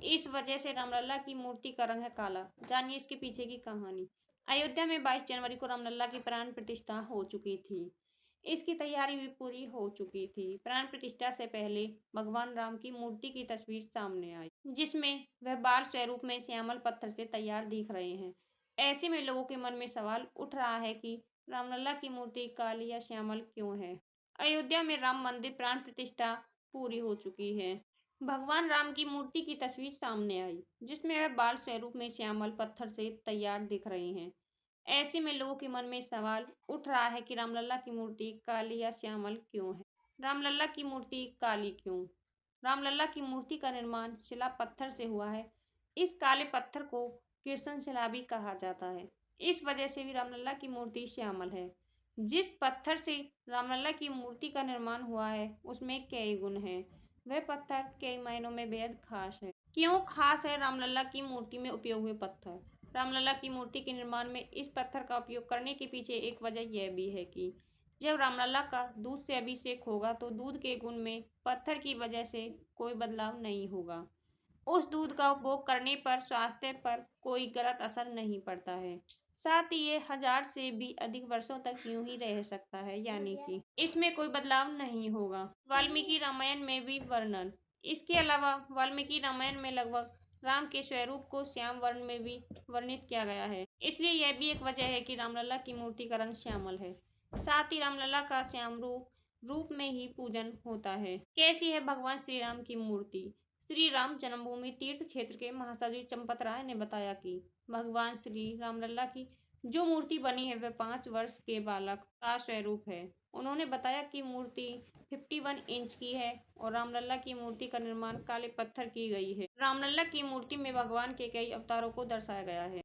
इस वजह से रामलला की मूर्ति का रंग है काला। जानिए इसके पीछे की कहानी। अयोध्या में 22 जनवरी को रामलला की प्राण प्रतिष्ठा हो चुकी थी। इसकी तैयारी भी पूरी हो चुकी थी। प्राण प्रतिष्ठा से पहले भगवान राम की मूर्ति की तस्वीर सामने आई, जिसमें वह बाल स्वरूप में श्यामल पत्थर से तैयार दिख रहे हैं। ऐसे में लोगों के मन में सवाल उठ रहा है कि रामलला की मूर्ति काली या श्यामल क्यों है। अयोध्या में राम मंदिर प्राण प्रतिष्ठा पूरी हो चुकी है। भगवान राम की मूर्ति की तस्वीर सामने आई, जिसमें वह बाल स्वरूप में श्यामल पत्थर से तैयार दिख रहे हैं। ऐसे में लोगों के मन में सवाल उठ रहा है कि रामलला की मूर्ति काली या श्यामल क्यों है। रामलला की मूर्ति काली क्यों? रामलला की मूर्ति का निर्माण शिला पत्थर से हुआ है। इस काले पत्थर को किरसन शिला भी कहा जाता है। इस वजह से भी रामलला की मूर्ति श्यामल है। जिस पत्थर से रामलला की मूर्ति का निर्माण हुआ है, उसमें कई गुण हैं। वह पत्थर कई मायनों में बेहद खास है। क्यों खास है रामलला की मूर्ति में उपयोग हुए पत्थर? रामलला की मूर्ति के निर्माण में इस पत्थर का उपयोग करने के पीछे एक वजह यह भी है कि जब रामलला का दूध से अभिषेक होगा तो दूध के गुण में पत्थर की वजह से कोई बदलाव नहीं होगा। उस दूध का उपभोग करने पर स्वास्थ्य पर कोई गलत असर नहीं पड़ता है। साथ ही ये 1000 से भी अधिक वर्षों तक यूं ही रह सकता है, यानी कि इसमें कोई बदलाव नहीं होगा। वाल्मीकि रामायण में भी वर्णन। इसके अलावा वाल्मीकि रामायण में लगभग राम के स्वरूप को श्याम वर्ण में भी वर्णित किया गया है। इसलिए यह भी एक वजह है कि रामलला की मूर्ति का रंग श्यामल है। साथ ही रामलला का श्याम रूप में ही पूजन होता है। कैसी है भगवान श्री राम की मूर्ति? श्री राम जन्मभूमि तीर्थ क्षेत्र के महासचिव चंपत राय ने बताया कि भगवान श्री रामलला की जो मूर्ति बनी है वह 5 वर्ष के बालक का स्वरूप है। उन्होंने बताया कि मूर्ति 51 इंच की है और रामलला की मूर्ति का निर्माण काले पत्थर की गई है। रामलला की मूर्ति में भगवान के कई अवतारों को दर्शाया गया है।